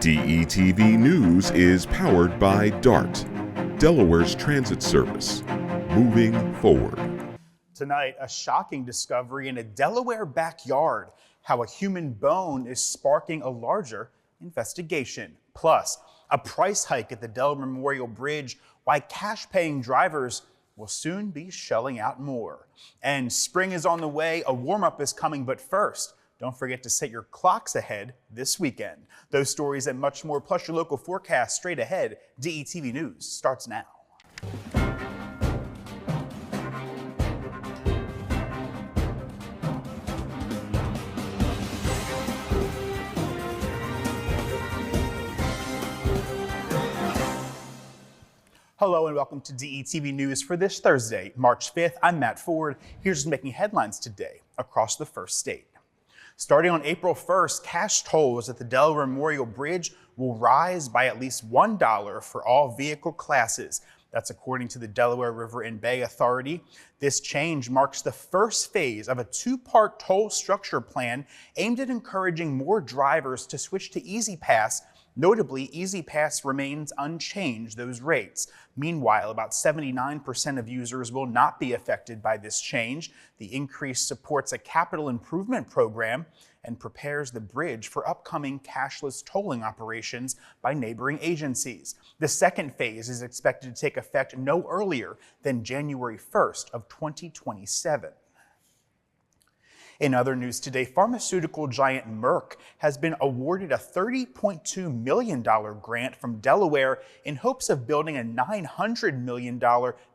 DETV News is powered by DART, Delaware's transit service. Moving forward. Tonight, a shocking discovery in a Delaware backyard. How a human bone is sparking a larger investigation. Plus, a price hike at the Delaware Memorial Bridge. Why cash-paying drivers will soon be shelling out more. And spring is on the way. A warm-up is coming, but first, don't forget to set your clocks ahead this weekend. Those stories and much more, plus your local forecast straight ahead. DETV News starts now. Hello and welcome to DETV News for this Thursday, March 5th. I'm Matt Ford. Here's what's making headlines today across the first state. Starting on April 1st, cash tolls at the Delaware Memorial Bridge will rise by at least $1 for all vehicle classes. That's according to the Delaware River and Bay Authority. This change marks the first phase of a two-part toll structure plan aimed at encouraging more drivers to switch to Easy Pass. Notably, Easy Pass remains unchanged, those rates. Meanwhile, about 79% of users will not be affected by this change. The increase supports a capital improvement program and prepares the bridge for upcoming cashless tolling operations by neighboring agencies. The second phase is expected to take effect no earlier than January 1st of 2027. In other news today, pharmaceutical giant Merck has been awarded a $30.2 million grant from Delaware in hopes of building a $900 million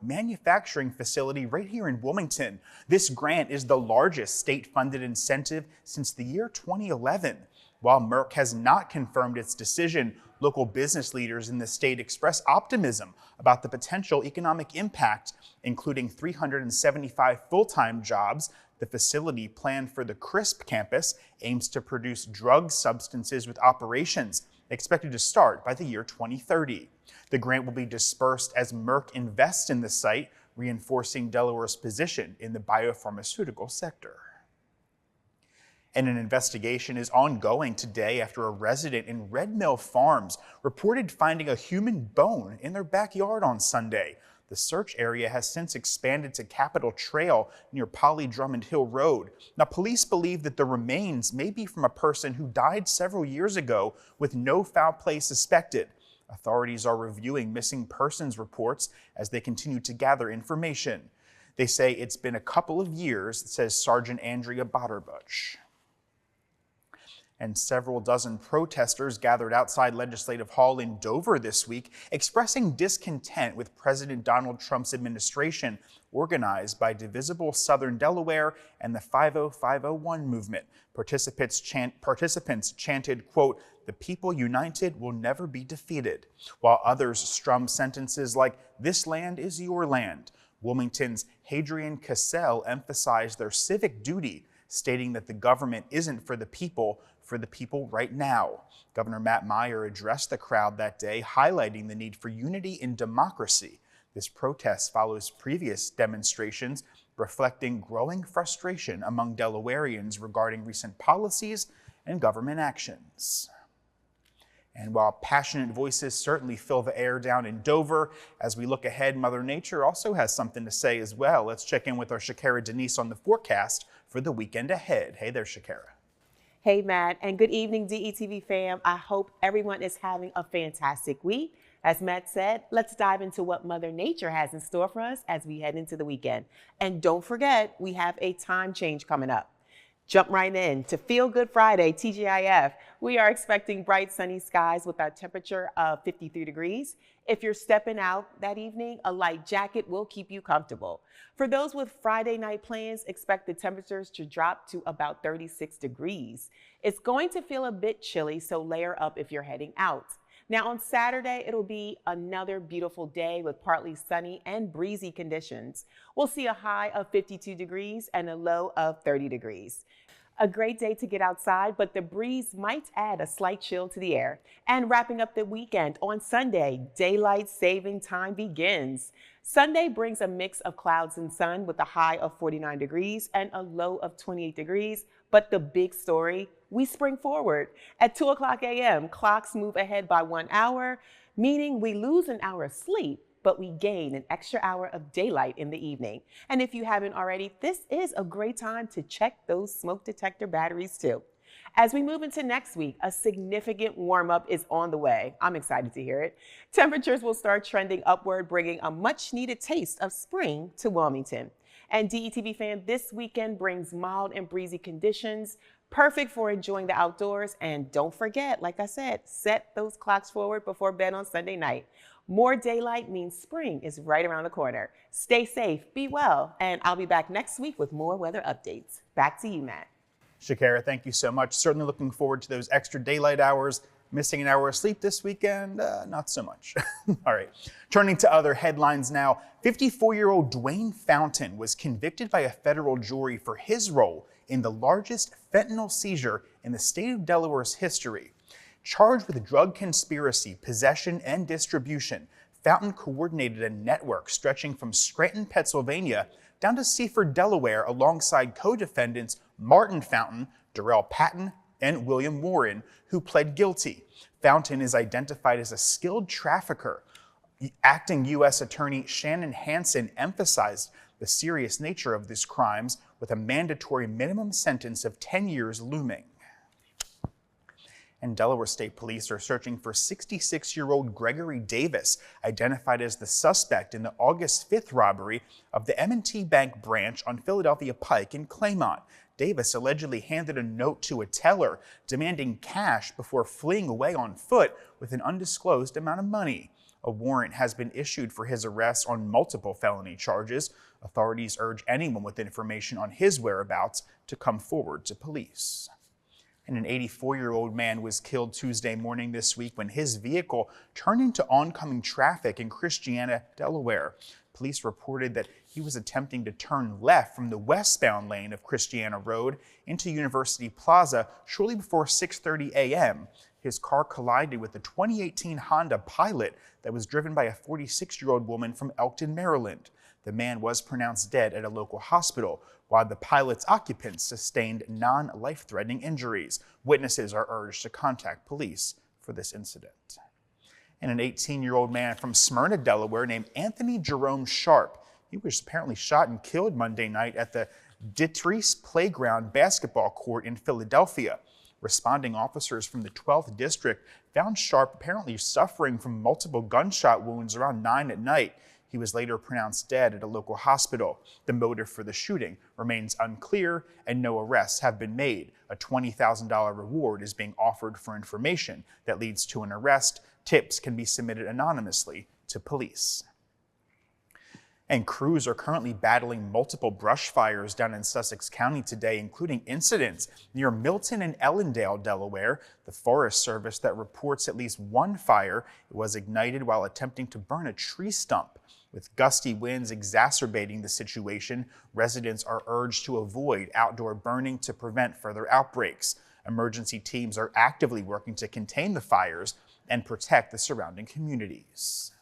manufacturing facility right here in Wilmington. This grant is the largest state-funded incentive since the year 2011. While Merck has not confirmed its decision, local business leaders in the state express optimism about the potential economic impact, including 375 full-time jobs. The facility planned for the CRISP campus aims to produce drug substances with operations expected to start by the year 2030. The grant will be dispersed as Merck invests in the site, reinforcing Delaware's position in the biopharmaceutical sector. And an investigation is ongoing today after a resident in Red Mill Farms reported finding a human bone in their backyard on Sunday. The search area has since expanded to Capitol Trail near Polly Drummond Hill Road. Now, police believe that the remains may be from a person who died several years ago with no foul play suspected. Authorities are reviewing missing persons reports as they continue to gather information. They say it's been a couple of years, says Sergeant Andrea Botterbush. And several dozen protesters gathered outside Legislative Hall in Dover this week, expressing discontent with President Donald Trump's administration, organized by Divisible Southern Delaware and the 50501 movement. Participants chanted, quote, "The people united will never be defeated," while others strummed sentences like, "This land is your land." Wilmington's Hadrian Cassell emphasized their civic duty, stating that the government isn't for the people right now. Governor Matt Meyer addressed the crowd that day, highlighting the need for unity in democracy. This protest follows previous demonstrations reflecting growing frustration among Delawareans regarding recent policies and government actions. And while passionate voices certainly fill the air down in Dover, as we look ahead, Mother Nature also has something to say as well. Let's check in with our Shakara Denise on the forecast for the weekend ahead. Hey there, Shakara. Hey, Matt, and good evening, DETV fam. I hope everyone is having a fantastic week. As Matt said, let's dive into what Mother Nature has in store for us as we head into the weekend. And don't forget, we have a time change coming up. Jump right in to Feel Good Friday, TGIF. We are expecting bright sunny skies with our temperature of 53 degrees. If you're stepping out that evening, a light jacket will keep you comfortable. For those with Friday night plans, expect the temperatures to drop to about 36 degrees. It's going to feel a bit chilly, so layer up if you're heading out. Now on Saturday, it'll be another beautiful day with partly sunny and breezy conditions. We'll see a high of 52 degrees and a low of 30 degrees. A great day to get outside, but the breeze might add a slight chill to the air. And wrapping up the weekend, on Sunday, daylight saving time begins. Sunday brings a mix of clouds and sun with a high of 49 degrees and a low of 28 degrees. But the big story, we spring forward. At 2 o'clock a.m., clocks move ahead by 1 hour, meaning we lose an hour of sleep, but we gain an extra hour of daylight in the evening. And if you haven't already, this is a great time to check those smoke detector batteries too. As we move into next week, a significant warm-up is on the way. I'm excited to hear it. Temperatures will start trending upward, bringing a much-needed taste of spring to Wilmington. And DETV fan, this weekend brings mild and breezy conditions, perfect for enjoying the outdoors. And don't forget, like I said, set those clocks forward before bed on Sunday night. More daylight means spring is right around the corner. Stay safe, be well, and I'll be back next week with more weather updates. Back to you, Matt. Shakira, thank you so much. Certainly looking forward to those extra daylight hours. Missing an hour of sleep this weekend? Not so much. All right. Turning to other headlines now. 54-year-old Dwayne Fountain was convicted by a federal jury for his role in the largest fentanyl seizure in the state of Delaware's history. Charged with drug conspiracy, possession, and distribution, Fountain coordinated a network stretching from Scranton, Pennsylvania, down to Seaford, Delaware, alongside co-defendants Martin Fountain, Darrell Patton, and William Warren, who pled guilty. Fountain is identified as a skilled trafficker. Acting U.S. Attorney Shannon Hansen emphasized the serious nature of these crimes, with a mandatory minimum sentence of 10 years looming. And Delaware State Police are searching for 66-year-old Gregory Davis, identified as the suspect in the August 5th robbery of the M&T Bank branch on Philadelphia Pike in Claymont. Davis allegedly handed a note to a teller demanding cash before fleeing away on foot with an undisclosed amount of money. A warrant has been issued for his arrest on multiple felony charges. Authorities urge anyone with information on his whereabouts to come forward to police. And an 84-year-old man was killed Tuesday morning this week when his vehicle turned into oncoming traffic in Christiana, Delaware. Police reported that he was attempting to turn left from the westbound lane of Christiana Road into University Plaza shortly before 6:30 a.m. His car collided with a 2018 Honda Pilot that was driven by a 46-year-old woman from Elkton, Maryland. The man was pronounced dead at a local hospital, while the Pilot's occupants sustained non-life-threatening injuries. Witnesses are urged to contact police for this incident. And an 18-year-old man from Smyrna, Delaware, named Anthony Jerome Sharp. He was apparently shot and killed Monday night at the Detrice Playground basketball court in Philadelphia. Responding officers from the 12th District found Sharp apparently suffering from multiple gunshot wounds around 9 at night. He was later pronounced dead at a local hospital. The motive for the shooting remains unclear, and no arrests have been made. A $20,000 reward is being offered for information that leads to an arrest. Tips can be submitted anonymously to police. And crews are currently battling multiple brush fires down in Sussex County today, including incidents near Milton and Ellendale, Delaware. The Forest Service that reports at least one fire was ignited while attempting to burn a tree stump. With gusty winds exacerbating the situation, residents are urged to avoid outdoor burning to prevent further outbreaks. Emergency teams are actively working to contain the fires and protect the surrounding communities.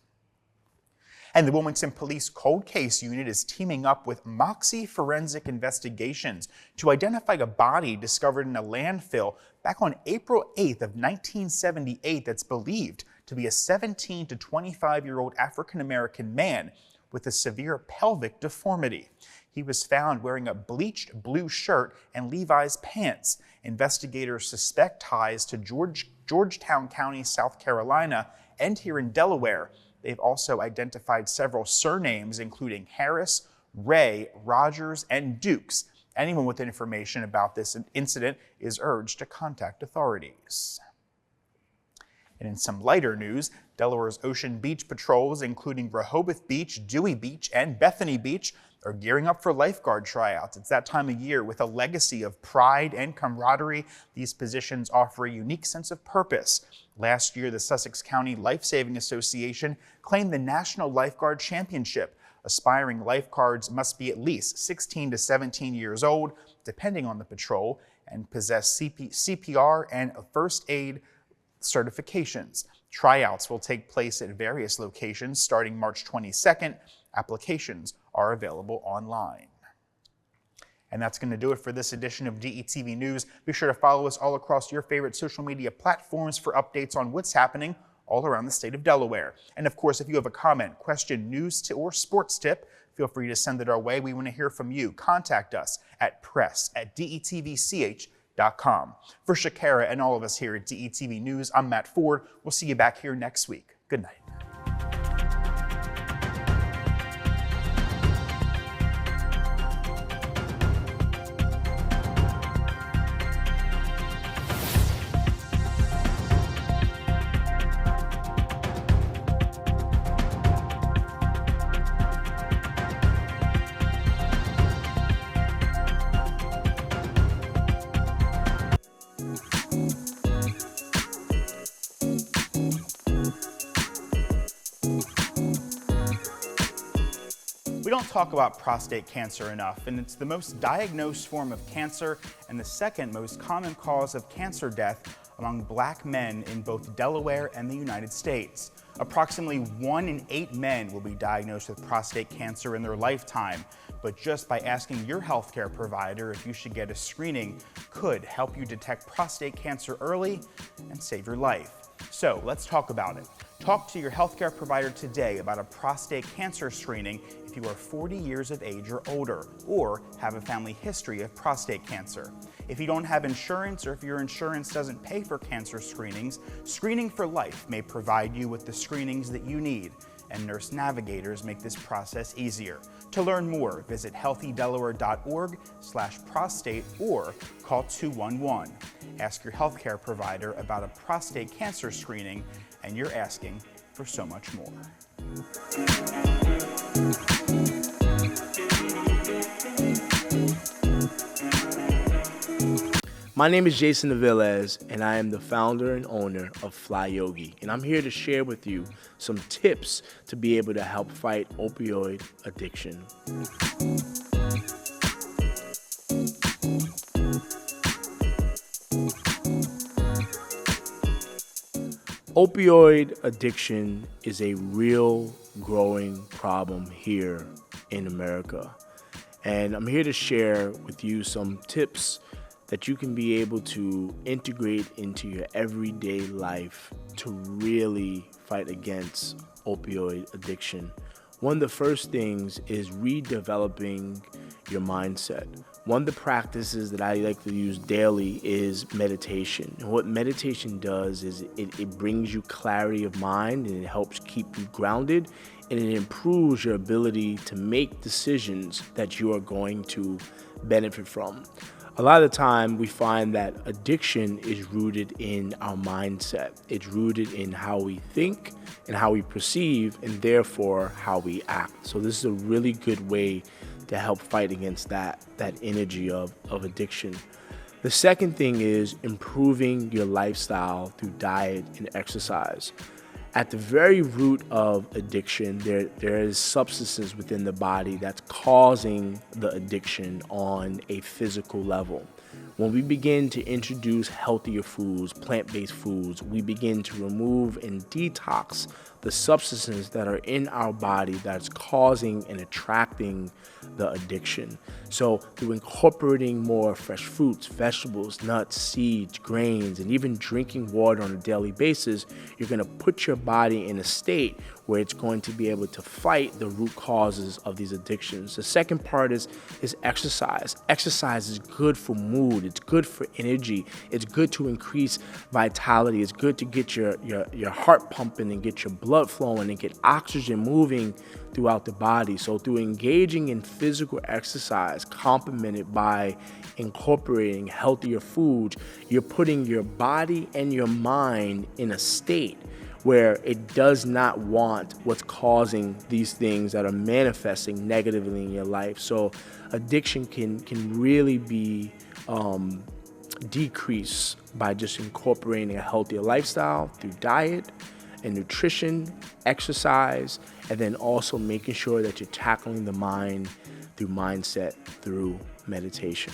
And the Wilmington Police Cold Case Unit is teaming up with Moxie Forensic Investigations to identify a body discovered in a landfill back on April 8th of 1978 that's believed to be a 17 to 25-year-old African-American man with a severe pelvic deformity. He was found wearing a bleached blue shirt and Levi's pants. Investigators suspect ties to Georgetown County, South Carolina, and here in Delaware. They've also identified several surnames, including Harris, Ray, Rogers, and Dukes. Anyone with information about this incident is urged to contact authorities. And in some lighter news, Delaware's ocean beach patrols, including Rehoboth Beach, Dewey Beach, and Bethany Beach, are gearing up for lifeguard tryouts. It's that time of year with a legacy of pride and camaraderie. These positions offer a unique sense of purpose. Last year, the Sussex County Life-Saving Association claimed the National Lifeguard Championship. Aspiring lifeguards must be at least 16 to 17 years old, depending on the patrol, and possess CPR and first aid certifications. Tryouts will take place at various locations starting March 22nd. Applications are available online. And that's going to do it for this edition of DETV News. Be sure to follow us all across your favorite social media platforms for updates on what's happening all around the state of Delaware. And of course, if you have a comment, question, news, or sports tip, feel free to send it our way. We want to hear from you. Contact us at press@detvch.com. For Shakara and all of us here at DETV News, I'm Matt Ford. We'll see you back here next week. Good night. We don't talk about prostate cancer enough, and it's the most diagnosed form of cancer and the second most common cause of cancer death among Black men in both Delaware and the United States. Approximately 1 in 8 men will be diagnosed with prostate cancer in their lifetime, but just by asking your healthcare provider if you should get a screening could help you detect prostate cancer early and save your life. So let's talk about it. Talk to your healthcare provider today about a prostate cancer screening if you are 40 years of age or older, or have a family history of prostate cancer. If you don't have insurance, or if your insurance doesn't pay for cancer screenings, Screening for Life may provide you with the screenings that you need, and Nurse Navigators make this process easier. To learn more, visit healthydelaware.org/prostate or call 211. Ask your healthcare provider about a prostate cancer screening, and you're asking for so much more. My name is Jason Aviles, and I am the founder and owner of Fly Yogi, and I'm here to share with you some tips to be able to help fight opioid addiction. Opioid addiction is a real growing problem here in America, and I'm here to share with you some tips that you can be able to integrate into your everyday life to really fight against opioid addiction. One of the first things is redeveloping your mindset. One of the practices that I like to use daily is meditation. And what meditation does is it brings you clarity of mind, and it helps keep you grounded, and it improves your ability to make decisions that you are going to benefit from. A lot of the time we find that addiction is rooted in our mindset. It's rooted in how we think and how we perceive, and therefore how we act. So this is a really good way to help fight against that energy of addiction. The second thing is improving your lifestyle through diet and exercise. At the very root of addiction, there is substances within the body that's causing the addiction on a physical level. When we begin to introduce healthier foods, plant-based foods, we begin to remove and detox the substances that are in our body that's causing and attracting the addiction. So through incorporating more fresh fruits, vegetables, nuts, seeds, grains, and even drinking water on a daily basis, you're going to put your body in a state where it's going to be able to fight the root causes of these addictions. The second part is exercise. Exercise is good for mood. It's good for energy. It's good to increase vitality. It's good to get your heart pumping and get your blood flowing and get oxygen moving throughout the body. So through engaging in physical exercise, complemented by incorporating healthier foods, you're putting your body and your mind in a state where it does not want what's causing these things that are manifesting negatively in your life. So addiction can really be decreased by just incorporating a healthier lifestyle through diet and nutrition, exercise, and then also making sure that you're tackling the mind through mindset, through meditation.